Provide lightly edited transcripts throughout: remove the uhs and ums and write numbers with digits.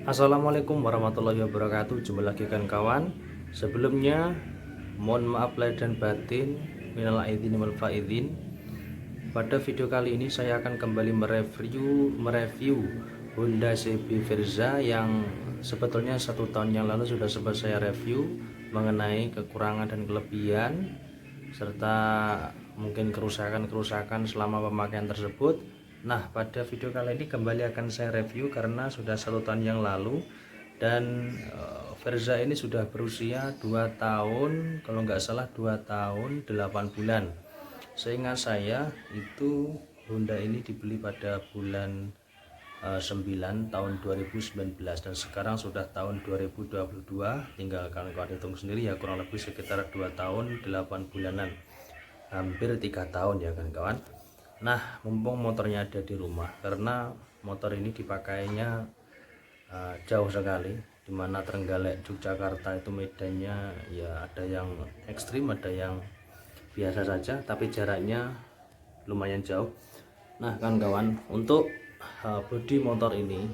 Assalamualaikum warahmatullahi wabarakatuh. Jumpa lagi kan kawan. Sebelumnya mohon maaf lahir dan batin, minal aidin wal faizin. Pada video kali ini saya akan kembali mereview Honda CB Verza yang sebetulnya 1 tahun yang lalu sudah sempat saya review mengenai kekurangan dan kelebihan serta mungkin kerusakan-kerusakan selama pemakaian tersebut. Nah, pada video kali ini kembali akan saya review karena sudah 1 tahun yang lalu dan Verza ini sudah berusia 2 tahun, kalau nggak salah 2 tahun 8 bulan. Seingat saya itu Honda ini dibeli pada bulan 9 tahun 2019 dan sekarang sudah tahun 2022. Tinggal kawan-kawan hitung sendiri ya, kurang lebih sekitar 2 tahun 8 bulanan, hampir 3 tahun ya kan kawan. Nah, mumpung motornya ada di rumah, karena motor ini dipakainya jauh sekali, dimana Trenggalek Yogyakarta itu medannya ya ada yang ekstrim, ada yang biasa saja, tapi jaraknya lumayan jauh. Nah kan kawan, untuk bodi motor ini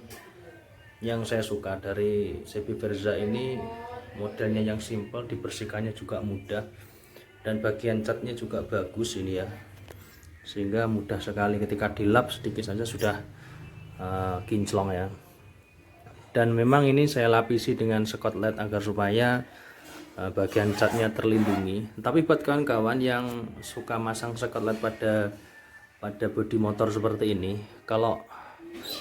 yang saya suka dari CB Verza ini, modelnya yang simple, dibersihkannya juga mudah, dan bagian catnya juga bagus ini ya, sehingga mudah sekali ketika dilap sedikit saja sudah kinclong ya. Dan memang ini saya lapisi dengan Scott LED agar supaya bagian catnya terlindungi. Tapi buat kawan-kawan yang suka masang Scott LED pada bodi motor seperti ini, kalau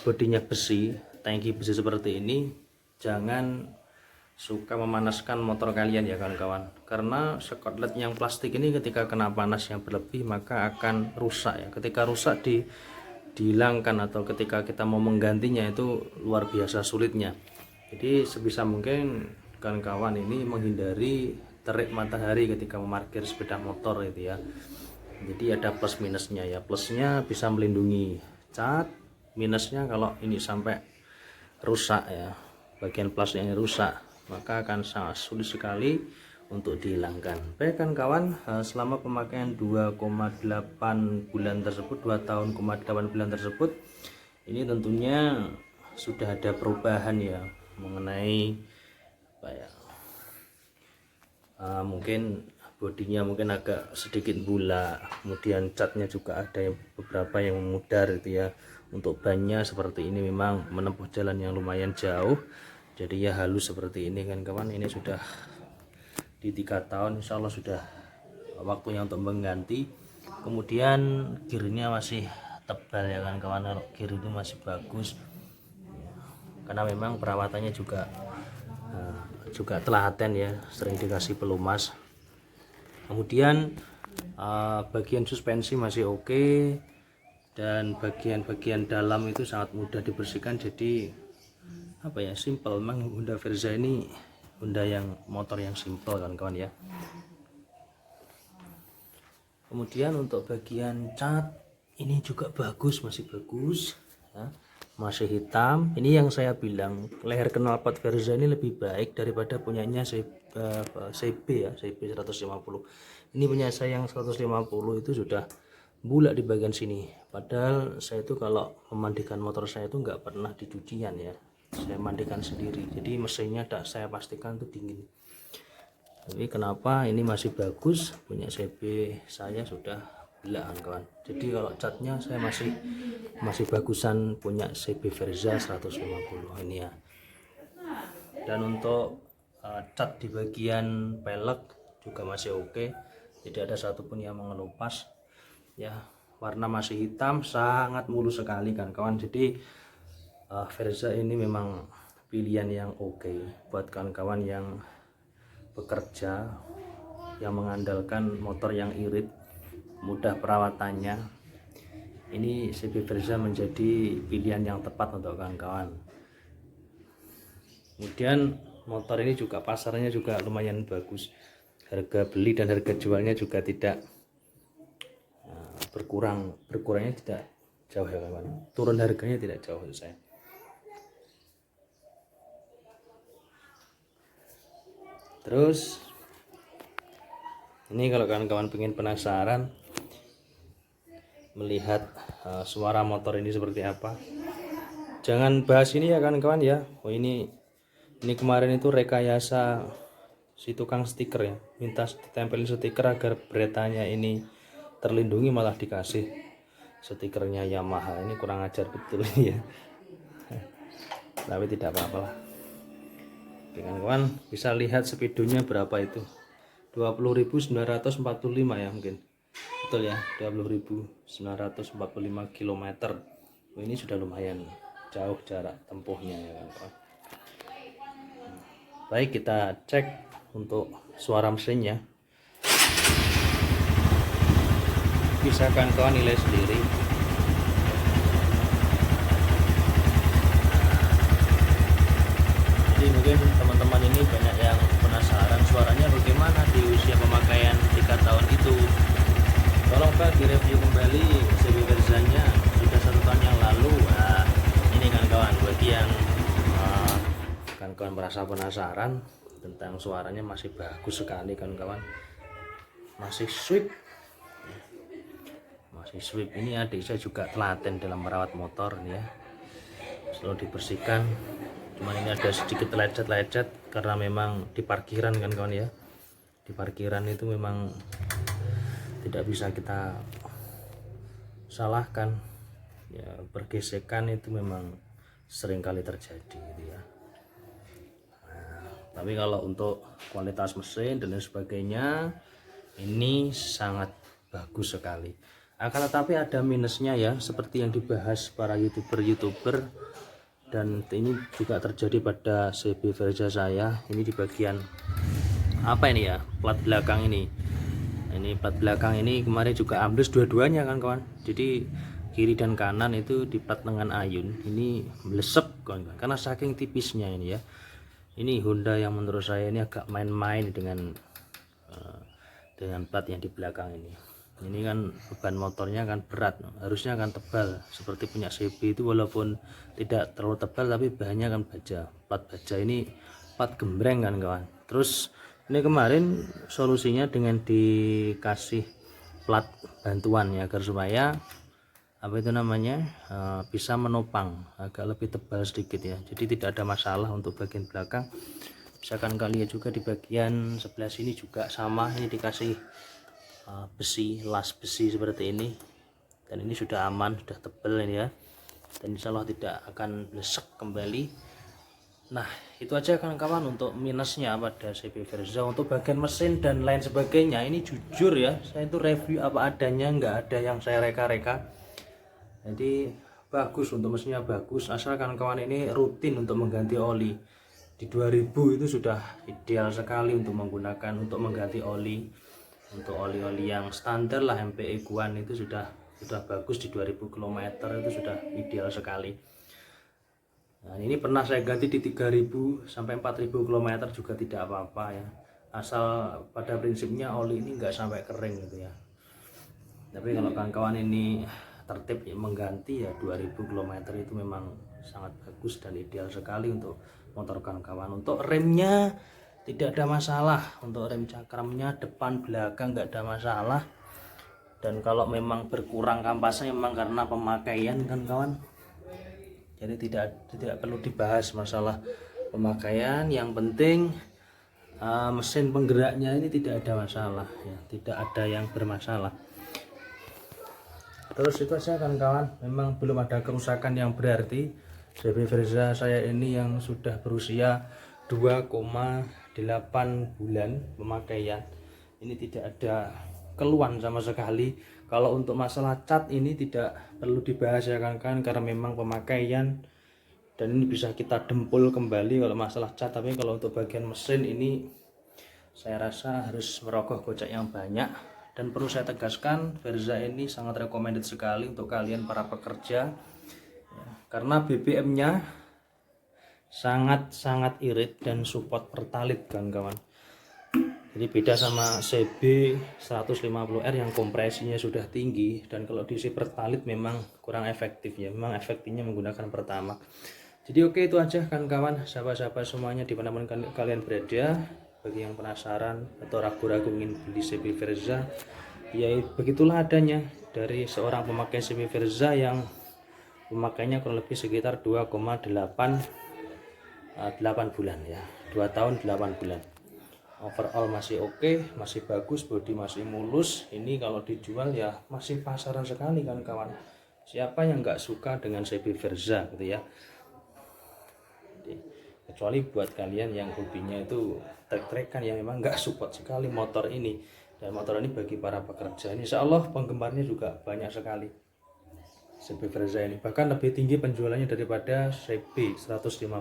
bodinya besi, tangki besi seperti ini, jangan suka memanaskan motor kalian ya kawan-kawan, karena Scott LED yang plastik ini ketika kena panas yang berlebih maka akan rusak ya. Ketika rusak dihilangkan atau ketika kita mau menggantinya itu luar biasa sulitnya. Jadi sebisa mungkin kawan-kawan ini menghindari terik matahari ketika memarkir sepeda motor itu ya. Jadi ada plus minusnya ya. Plusnya bisa melindungi cat, minusnya kalau ini sampai rusak ya, bagian plastiknya ini rusak, maka akan sangat sulit sekali untuk dihilangkan. Baik kan kawan, selama pemakaian 2,8 bulan tersebut, 2 tahun 8 bulan tersebut, ini tentunya sudah ada perubahan ya mengenai apa ya, mungkin bodinya mungkin agak sedikit bulat, kemudian catnya juga ada beberapa yang memudar gitu ya. Untuk bannya seperti ini memang menempuh jalan yang lumayan jauh, jadi ya halus seperti ini kan kawan. Ini sudah di 3 tahun, insya Allah sudah waktunya untuk mengganti. Kemudian gearnya masih tebal ya kan kawan, gear itu masih bagus karena memang perawatannya juga telaten ya, sering dikasih pelumas. Kemudian bagian suspensi masih oke, dan bagian-bagian dalam itu sangat mudah dibersihkan. Jadi apa ya, simple. Memang Honda Verza ini motor yang simple kan kawan ya. Kemudian untuk bagian cat ini juga bagus, masih bagus ya, masih hitam. Ini yang saya bilang, leher knalpot Verza ini lebih baik daripada punyanya CB ya, CB 150. Ini punya saya yang 150 itu sudah bulat di bagian sini, padahal saya itu kalau memandikan motor saya itu nggak pernah dicucian ya, saya mandikan sendiri, jadi mesinnya saya pastikan itu dingin. Tapi kenapa ini masih bagus, punya CB saya sudah bulat kawan. Jadi kalau catnya saya masih bagusan punya CB Verza 150 ini ya. Dan untuk cat di bagian pelek juga masih oke, tidak ada satupun yang mengelupas ya. Warna masih hitam, sangat mulus sekali kan kawan. Jadi Verza ini memang pilihan yang oke buat kawan-kawan yang bekerja, yang mengandalkan motor yang irit, mudah perawatannya. Ini CB Verza menjadi pilihan yang tepat untuk kawan-kawan. Kemudian motor ini juga pasarnya juga lumayan bagus, harga beli dan harga jualnya juga tidak berkurangnya tidak jauh ya kawan, turun harganya tidak jauh menurut saya. Terus ini kalau kawan-kawan pengen penasaran melihat suara motor ini seperti apa, jangan bahas ini ya kawan-kawan ya. Oh ini kemarin itu rekayasa si tukang stiker ya, minta ditempelin stiker agar beretanya ini terlindungi, malah dikasih stikernya Yamaha. Ini kurang ajar betul ya. Tapi tidak apa-apa lah. Oke kawan-kawan, bisa lihat speedonya berapa itu, 20.945 ya mungkin. Betul ya, 20.945 km. Oh, ini sudah lumayan jauh jarak tempuhnya ya kawan-kawan. Baik, kita cek untuk suara mesinnya. Bisa kawan-kawan nilai sendiri. Jadi mungkin teman-teman ini banyak yang penasaran suaranya bagaimana di usia pemakaian 3 tahun itu. Tolong Pak direview kembali CB Verzanya sudah 1 tahun yang lalu. Nah, ini kawan-kawan bagi yang kawan-kawan merasa penasaran tentang suaranya, masih bagus sekali kawan-kawan, masih sweep. Ini adik saya juga telaten dalam merawat motor nih ya, selalu dibersihkan. Cuman ini ada sedikit lecet-lecet karena memang di parkiran kan kawan ya, di parkiran itu memang tidak bisa kita salahkan ya, pergesekan itu memang sering kali terjadi gitu ya. Nah, tapi kalau untuk kualitas mesin dan lain sebagainya ini sangat bagus sekali. Akan tetapi ada minusnya ya, seperti yang dibahas para youtuber, dan ini juga terjadi pada CB Verza saya. Ini di bagian apa ini ya, plat belakang ini. Ini plat belakang ini kemarin juga ambles dua-duanya kan kawan. Jadi kiri dan kanan itu di plat lengan ayun ini melesep kawan, karena saking tipisnya ini ya. Ini Honda yang menurut saya ini agak main-main dengan plat yang di belakang ini. Ini kan beban motornya kan berat, harusnya kan tebal seperti punya CB itu, walaupun tidak terlalu tebal tapi bahannya kan baja, plat baja. Ini plat gembreng kan kawan. Terus ini kemarin solusinya dengan dikasih plat bantuan ya, agar supaya apa itu namanya bisa menopang agak lebih tebal sedikit ya, jadi tidak ada masalah untuk bagian belakang. Misalkan kalian juga di bagian sebelah sini juga sama, ini dikasih besi, las besi seperti ini, dan ini sudah aman, sudah tebal ini ya, dan insya Allah tidak akan blesek kembali. Nah itu aja kawan-kawan untuk minusnya pada CB Verza. Untuk bagian mesin dan lain sebagainya ini jujur ya, saya itu review apa adanya, nggak ada yang saya reka-reka. Jadi bagus, untuk mesinnya bagus, asal kawan-kawan ini rutin untuk mengganti oli. Di 2000 itu sudah ideal sekali untuk mengganti oli. Untuk oli-oli yang standar lah, MPE Guan itu sudah bagus. Di 2000 km itu sudah ideal sekali. Nah ini pernah saya ganti di 3000 sampai 4000 km juga tidak apa-apa ya, asal pada prinsipnya oli ini enggak sampai kering gitu ya. Tapi kalau kawan-kawan ini tertib ya, mengganti ya 2000 km itu memang sangat bagus dan ideal sekali untuk motor kawan-kawan. Untuk remnya tidak ada masalah, untuk rem cakramnya depan belakang nggak ada masalah. Dan kalau memang berkurang kampasnya memang karena pemakaian kan kawan, jadi tidak perlu dibahas masalah pemakaian. Yang penting mesin penggeraknya ini tidak ada masalah ya, tidak ada yang bermasalah. Terus itu saja kawan-kawan, memang belum ada kerusakan yang berarti. CB Verza saya ini yang sudah berusia 2,8 bulan pemakaian ini tidak ada keluhan sama sekali. Kalau untuk masalah cat ini tidak perlu dibahas ya kawan-kawan, karena memang pemakaian dan ini bisa kita dempul kembali kalau masalah cat. Tapi kalau untuk bagian mesin ini saya rasa harus merogoh kocek yang banyak. Dan perlu saya tegaskan, Verza ini sangat recommended sekali untuk kalian para pekerja ya, karena BBM-nya sangat irit dan support pertalit kawan-kawan. Jadi beda sama CB 150R yang kompresinya sudah tinggi, dan kalau diisi pertalit memang kurang efektif ya, memang efektifnya menggunakan pertamax. Jadi oke, itu aja kawan-kawan, sahabat-sahabat semuanya dimanapun kalian berada. Bagi yang penasaran atau ragu-ragu ingin beli CB Verza, ya begitulah adanya dari seorang pemakai CB Verza yang pemakaiannya kurang lebih sekitar 2,8 bulan ya, 2 tahun 8 bulan. Overall masih oke, masih bagus, bodi masih mulus. Ini kalau dijual ya masih pasaran sekali kan kawan. Siapa yang nggak suka dengan CB Verza gitu ya, kecuali buat kalian yang hobinya itu trek-trekan yang memang nggak support sekali motor ini. Dan motor ini bagi para pekerja ini insya Allah penggemarnya juga banyak sekali. CB Verza ini bahkan lebih tinggi penjualannya daripada CB 150,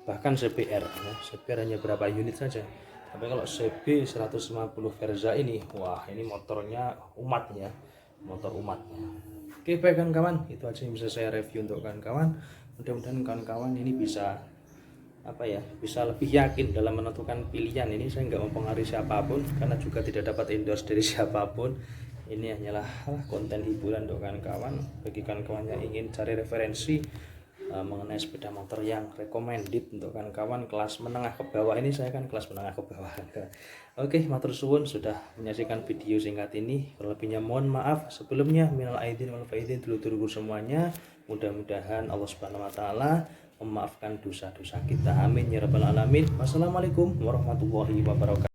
bahkan CBR ya. CBR hanya berapa unit saja, tapi kalau CB 150 Verza ini, wah ini motornya umatnya, motor umatnya. Oke baik kawan-kawan, itu aja yang bisa saya review untuk kawan-kawan. Mudah-mudahan kawan-kawan ini bisa bisa lebih yakin dalam menentukan pilihan. Ini saya nggak mempengaruhi siapapun karena juga tidak dapat endorse dari siapapun. Ini hanyalah konten hiburan untuk kawan-kawan, bagi kawan-kawan yang ingin cari referensi mengenai sepeda motor yang recommended untuk kawan-kawan kelas menengah ke bawah. Ini saya kan kelas menengah ke bawah. Oke, matur suwun sudah menyaksikan video singkat ini. Kalau lebihnya mohon maaf sebelumnya. Minal aidin wal faizin, dulur-dulurku semuanya. Mudah-mudahan Allah Subhanahu wa taala memaafkan dosa-dosa kita. Amin ya rabbal alamin. Wassalamualaikum warahmatullahi wabarakatuh.